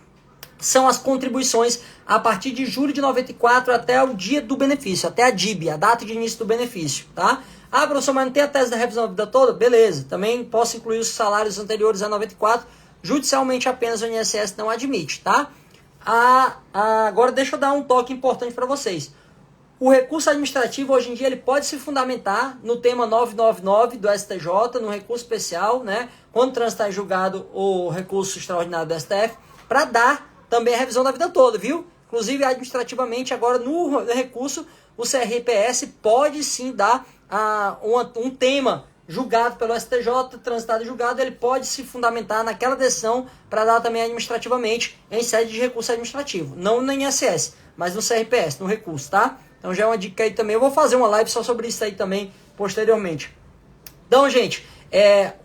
são as contribuições a partir de julho de 94 até o dia do benefício, até a DIB, a data de início do benefício, tá? Ah, professor, mas não tem a tese da revisão da vida toda? Beleza, também posso incluir os salários anteriores a 94, judicialmente apenas o INSS não admite, tá? Agora deixa eu dar um toque importante para vocês. O recurso administrativo, hoje em dia, ele pode se fundamentar no tema 999 do STJ, no recurso especial, né? Quando transitar em julgado o recurso extraordinário do STF, para dar também a revisão da vida toda, viu? Inclusive, administrativamente, agora no recurso, o CRPS pode sim dar um tema julgado pelo STJ, transitado em julgado, ele pode se fundamentar naquela decisão para dar também administrativamente em sede de recurso administrativo. Não no INSS, mas no CRPS, no recurso, tá? Então já é uma dica aí também. Eu vou fazer uma live só sobre isso aí também posteriormente. Então, gente,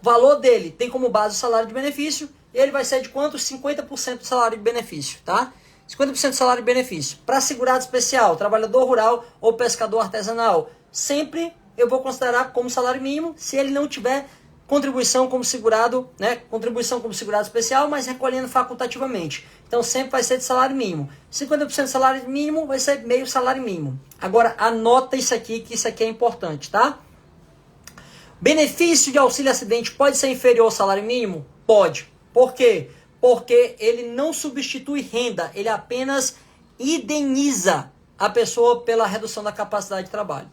o valor dele tem como base o salário de benefício. E ele vai ser de quanto? 50% do salário de benefício, tá? 50% do salário de benefício. Para segurado especial, trabalhador rural ou pescador artesanal, sempre eu vou considerar como salário mínimo se ele não tiver contribuição como segurado, né? Contribuição como segurado especial, mas recolhendo facultativamente. Então sempre vai ser de salário mínimo. 50% do salário mínimo vai ser meio salário mínimo. Agora anota isso aqui, que isso aqui é importante, tá? Benefício de auxílio acidente pode ser inferior ao salário mínimo? Pode. Por quê? Porque ele não substitui renda, ele apenas indeniza a pessoa pela redução da capacidade de trabalho.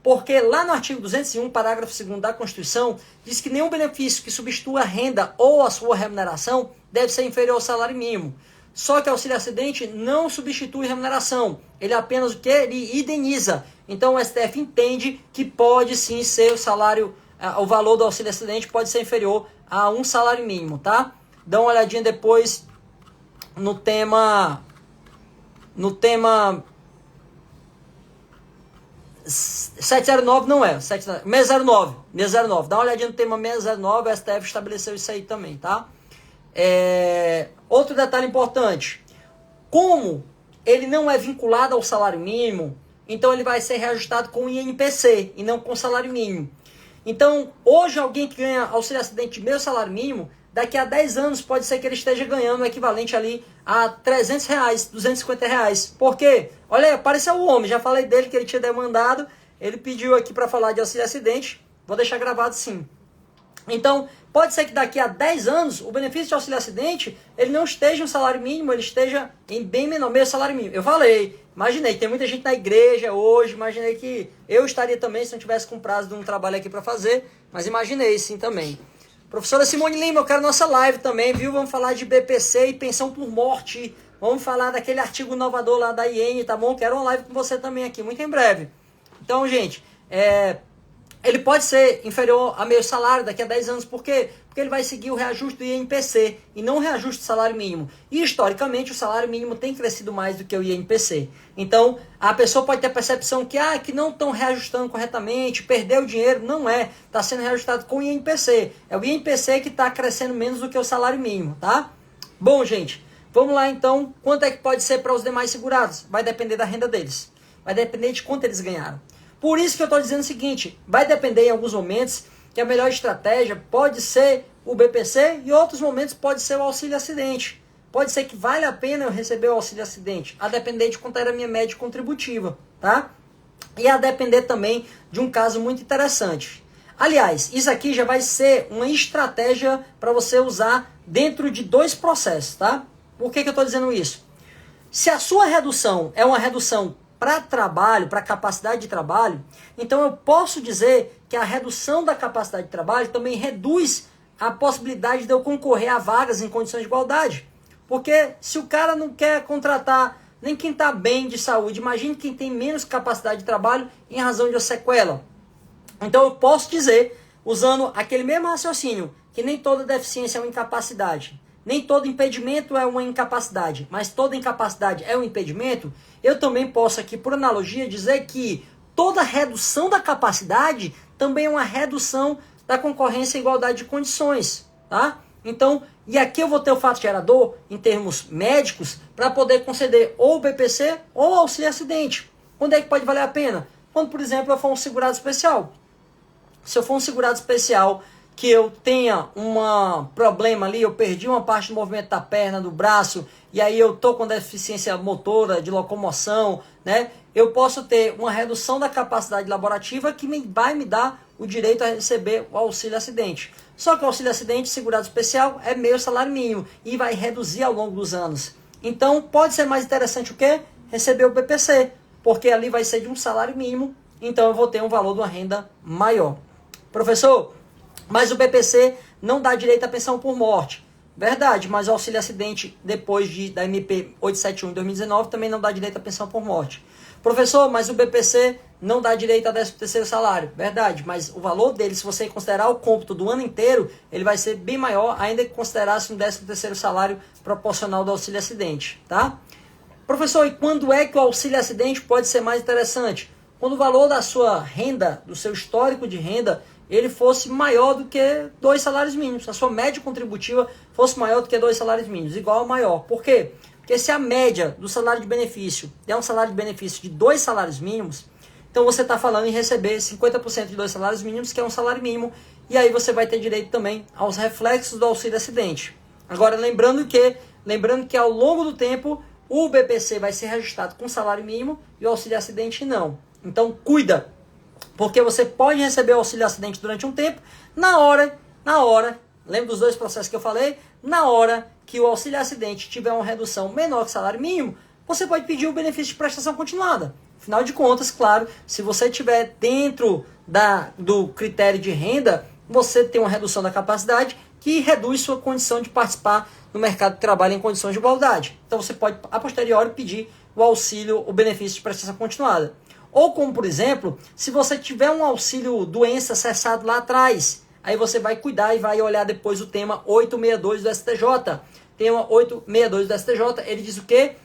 Porque lá no artigo 201, parágrafo 2º da Constituição, diz que nenhum benefício que substitua a renda ou a sua remuneração deve ser inferior ao salário mínimo. Só que o auxílio acidente não substitui remuneração, ele apenas o que? Ele indeniza. Então o STF entende que pode sim ser o valor do auxílio acidente pode ser inferior a um salário mínimo, tá? Dá uma olhadinha depois no tema 709 não é, 609, dá uma olhadinha no tema 609, o STF estabeleceu isso aí também, tá? Outro detalhe importante, como ele não é vinculado ao salário mínimo, então ele vai ser reajustado com o INPC e não com o salário mínimo. Então, hoje alguém que ganha auxílio acidente de meio salário mínimo, daqui a 10 anos pode ser que ele esteja ganhando o equivalente ali a R$300, R$250. Por quê? Olha aí, apareceu o homem, já falei dele que ele tinha demandado, ele pediu aqui para falar de auxílio acidente, vou deixar gravado sim. Então, pode ser que daqui a 10 anos, o benefício de auxílio acidente, ele não esteja em salário mínimo, ele esteja em bem menor, meio salário mínimo. Eu falei, imaginei, tem muita gente na igreja hoje, imaginei que eu estaria também se não tivesse com prazo de um trabalho aqui para fazer, mas imaginei sim também. Professora Simone Lima, eu quero nossa live também, viu? Vamos falar de BPC e pensão por morte, vamos falar daquele artigo inovador lá da IN, tá bom? Quero uma live com você também aqui, muito em breve. Então, gente, ele pode ser inferior a meio salário daqui a 10 anos, por quê? Porque ele vai seguir o reajuste do INPC e não o reajuste do salário mínimo. E, historicamente, o salário mínimo tem crescido mais do que o INPC. Então, a pessoa pode ter a percepção que não estão reajustando corretamente, perdeu dinheiro. Não é. Está sendo reajustado com o INPC. É o INPC que está crescendo menos do que o salário mínimo, tá? Bom, gente, vamos lá, então. Quanto é que pode ser para os demais segurados? Vai depender da renda deles. Vai depender de quanto eles ganharam. Por isso que eu estou dizendo o seguinte, vai depender em alguns momentos que a melhor estratégia pode ser o BPC e em outros momentos pode ser o auxílio acidente. Pode ser que vale a pena eu receber o auxílio acidente, a depender de quanto era a minha média contributiva, tá? E a depender também de um caso muito interessante. Aliás, isso aqui já vai ser uma estratégia para você usar dentro de 2 processos, tá? Por que eu estou dizendo isso? Se a sua redução é uma redução para trabalho, para capacidade de trabalho, então eu posso dizer que a redução da capacidade de trabalho também reduz a possibilidade de eu concorrer a vagas em condições de igualdade. Porque se o cara não quer contratar nem quem está bem de saúde, imagine quem tem menos capacidade de trabalho em razão de uma sequela. Então eu posso dizer, usando aquele mesmo raciocínio, que nem toda deficiência é uma incapacidade. Nem todo impedimento é uma incapacidade, mas toda incapacidade é um impedimento. Eu também posso aqui, por analogia, dizer que toda redução da capacidade também é uma redução da concorrência e igualdade de condições, tá? Então, e aqui eu vou ter o fato gerador, em termos médicos, para poder conceder ou o BPC ou o auxílio acidente. Quando é que pode valer a pena? Quando, por exemplo, eu for um segurado especial. Se eu for um segurado especial que eu tenha um problema ali, eu perdi uma parte do movimento da perna, do braço, e aí eu tô com deficiência motora, de locomoção, né? Eu posso ter uma redução da capacidade laborativa que vai me dar o direito a receber o auxílio acidente. Só que o auxílio acidente segurado especial é meio salário mínimo e vai reduzir ao longo dos anos. Então pode ser mais interessante o quê? Receber o BPC. porque ali vai ser de um salário mínimo, então eu vou ter um valor de uma renda maior. Professor, mas o BPC não dá direito à pensão por morte. Verdade, mas o auxílio acidente depois da MP 871 em 2019 também não dá direito à pensão por morte. Professor, mas o BPC não dá direito a 13º salário. Verdade, mas o valor dele, se você considerar o cômputo do ano inteiro, ele vai ser bem maior, ainda que considerasse um 13º salário proporcional do auxílio acidente, tá? Professor, e quando é que o auxílio acidente pode ser mais interessante? Quando o valor da sua renda, do seu histórico de renda, ele fosse maior do que 2 salários mínimos. A sua média contributiva fosse maior do que 2 salários mínimos, igual ou maior. Por quê? Porque se a média do salário de benefício é um salário de benefício de 2 salários mínimos, então você está falando em receber 50% de 2 salários mínimos, que é um salário mínimo, e aí você vai ter direito também aos reflexos do auxílio acidente. Agora, lembrando que ao longo do tempo, o BPC vai ser registrado com salário mínimo e o auxílio acidente não. Então, cuida, porque você pode receber o auxílio acidente durante um tempo, na hora, lembra dos 2 processos que eu falei? Na hora que o auxílio acidente tiver uma redução menor que o salário mínimo, você pode pedir o benefício de prestação continuada. Afinal de contas, claro, se você estiver dentro do critério de renda, você tem uma redução da capacidade que reduz sua condição de participar no mercado de trabalho em condições de igualdade. Então você pode, a posteriori, pedir o auxílio, o benefício de prestação continuada. Ou como, por exemplo, se você tiver um auxílio doença cessado lá atrás, aí você vai cuidar e vai olhar depois o tema 862 do STJ. Tema 862 do STJ, ele diz o quê?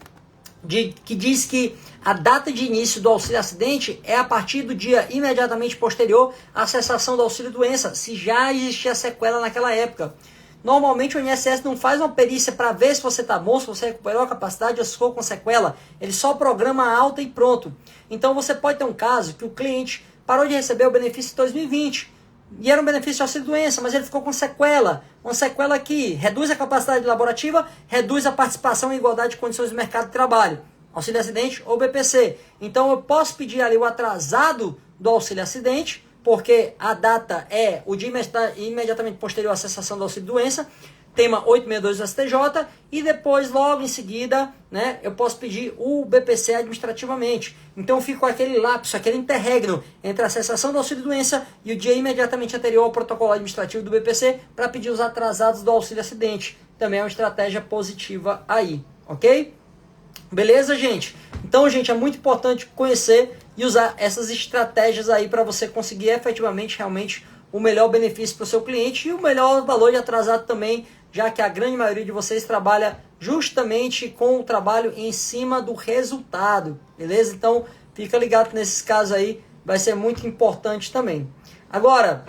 Que diz que a data de início do auxílio acidente é a partir do dia imediatamente posterior à cessação do auxílio doença, se já existia sequela naquela época. Normalmente o INSS não faz uma perícia para ver se você está bom, se você recuperou a capacidade ou se ficou com sequela. Ele só programa a alta e pronto. Então você pode ter um caso que o cliente parou de receber o benefício em 2020 e era um benefício de auxílio-doença, mas ele ficou com sequela. Uma sequela que reduz a capacidade laborativa, reduz a participação em igualdade de condições do mercado de trabalho. Auxílio-acidente ou BPC. Então eu posso pedir ali o atrasado do auxílio-acidente, porque a data é o dia imediatamente posterior à cessação do auxílio-doença, tema 862 do STJ, e depois, logo em seguida, né, eu posso pedir o BPC administrativamente. Então fica aquele lapso, aquele interregno entre a cessação do auxílio-doença e o dia imediatamente anterior ao protocolo administrativo do BPC para pedir os atrasados do auxílio-acidente. Também é uma estratégia positiva aí, ok? Beleza, gente? Então, gente, é muito importante conhecer e usar essas estratégias aí para você conseguir efetivamente, realmente, o melhor benefício para o seu cliente e o melhor valor de atrasado também, já que a grande maioria de vocês trabalha justamente com o trabalho em cima do resultado, beleza? Então, fica ligado nesses casos aí, vai ser muito importante também. Agora,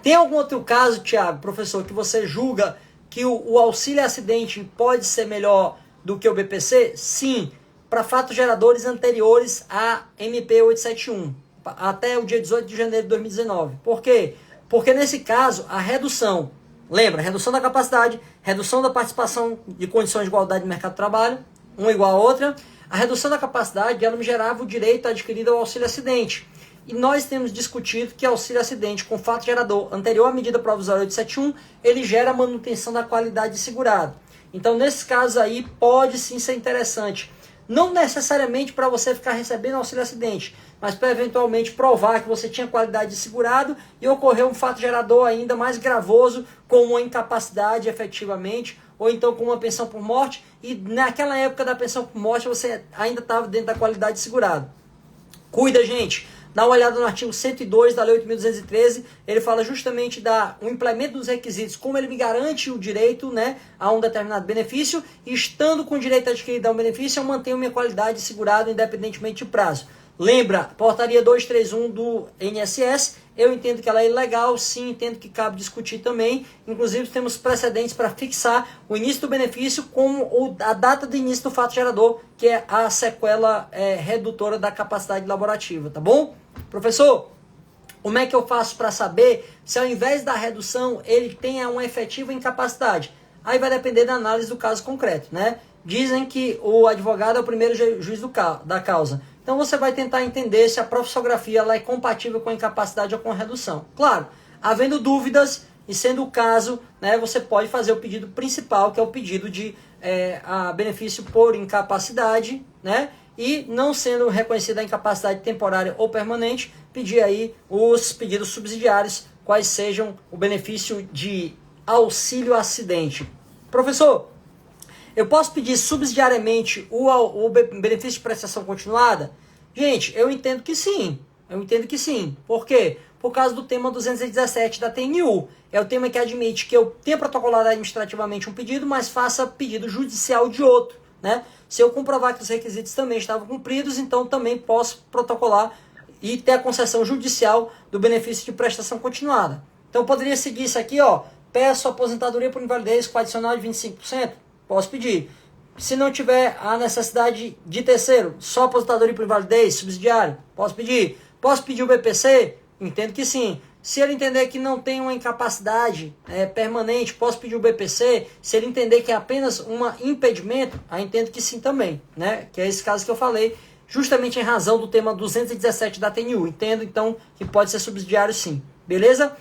tem algum outro caso, Thiago, professor, que você julga que o auxílio acidente pode ser melhor do que o BPC? Sim, para fatos geradores anteriores à MP 871, até o dia 18 de janeiro de 2019. Por quê? Porque nesse caso, a redução, lembra, redução da capacidade, redução da participação de condições de igualdade no mercado de trabalho, uma igual a outra, a redução da capacidade, ela me gerava o direito adquirido ao auxílio acidente. E nós temos discutido que auxílio acidente com fato gerador anterior à medida provisória 871, ele gera manutenção da qualidade de segurado. Então, nesses casos aí, pode sim ser interessante. Não necessariamente para você ficar recebendo auxílio acidente, mas para eventualmente provar que você tinha qualidade de segurado e ocorreu um fato gerador ainda mais gravoso, com uma incapacidade efetivamente, ou então com uma pensão por morte, e naquela época da pensão por morte você ainda estava dentro da qualidade de segurado. Cuida, gente! Dá uma olhada no artigo 102 da Lei 8.213, ele fala justamente o implemento dos requisitos, como ele me garante o direito, né, a um determinado benefício, e estando com o direito adquirido a um benefício, eu mantenho minha qualidade de segurado independentemente de prazo. Lembra, portaria 231 do INSS, eu entendo que ela é ilegal, sim, entendo que cabe discutir também, inclusive temos precedentes para fixar o início do benefício como a data de início do fato gerador, que é a sequela redutora da capacidade laborativa, tá bom? Professor, como é que eu faço para saber se ao invés da redução ele tenha uma efetiva incapacidade? Aí vai depender da análise do caso concreto, né? Dizem que o advogado é o primeiro juiz da causa. Então você vai tentar entender se a profissografia ela é compatível com a incapacidade ou com a redução. Claro, havendo dúvidas e sendo o caso, né, você pode fazer o pedido principal, que é o pedido de benefício por incapacidade, né? e não sendo reconhecida a incapacidade temporária ou permanente, pedir aí os pedidos subsidiários, quais sejam o benefício de auxílio acidente. Professor, eu posso pedir subsidiariamente o benefício de prestação continuada? Gente, eu entendo que sim. Por quê? Por causa do tema 217 da TNU. É o tema que admite que eu tenha protocolado administrativamente um pedido, mas faça pedido judicial de outro, né? Se eu comprovar que os requisitos também estavam cumpridos, então também posso protocolar e ter a concessão judicial do benefício de prestação continuada. Então eu poderia seguir isso aqui, ó. Peço aposentadoria por invalidez com adicional de 25%. Posso pedir. Se não tiver a necessidade de terceiro, só aposentadoria por invalidez, subsidiário, posso pedir. Posso pedir o BPC? Entendo que sim. Se ele entender que não tem uma incapacidade permanente, posso pedir o BPC. Se ele entender que é apenas um impedimento, aí entendo que sim também, né? Que é esse caso que eu falei, justamente em razão do tema 217 da TNU. Entendo, então, que pode ser subsidiário sim. Beleza?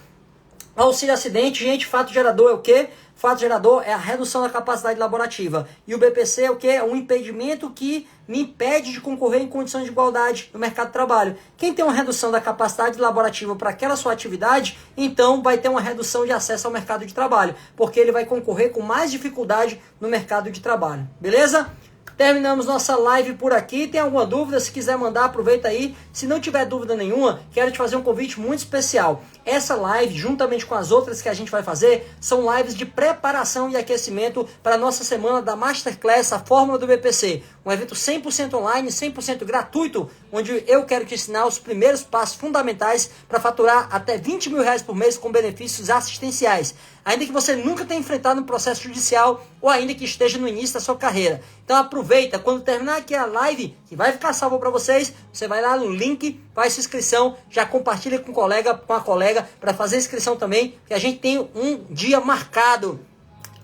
Auxílio acidente, gente, fato gerador é o quê? Fato gerador é a redução da capacidade laborativa. E o BPC é o quê? É um impedimento que me impede de concorrer em condições de igualdade no mercado de trabalho. Quem tem uma redução da capacidade laborativa para aquela sua atividade, então vai ter uma redução de acesso ao mercado de trabalho, porque ele vai concorrer com mais dificuldade no mercado de trabalho. Beleza? Terminamos nossa live por aqui. Tem alguma dúvida? Se quiser mandar, aproveita aí. Se não tiver dúvida nenhuma, quero te fazer um convite muito especial. Essa live, juntamente com as outras que a gente vai fazer, são lives de preparação e aquecimento para a nossa semana da Masterclass, a Fórmula do BPC. Um evento 100% online, 100% gratuito, onde eu quero te ensinar os primeiros passos fundamentais para faturar até R$20 mil por mês com benefícios assistenciais. Ainda que você nunca tenha enfrentado um processo judicial ou ainda que esteja no início da sua carreira. Então aproveita, quando terminar aqui a live, que vai ficar salva para vocês, você vai lá no link, faz sua inscrição, já compartilha com a colega para fazer a inscrição também, que a gente tem um dia marcado,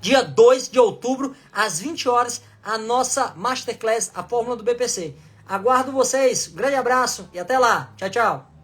dia 2 de outubro, às 20 horas, a nossa Masterclass, a Fórmula do BPC. Aguardo vocês, grande abraço e até lá. Tchau, tchau.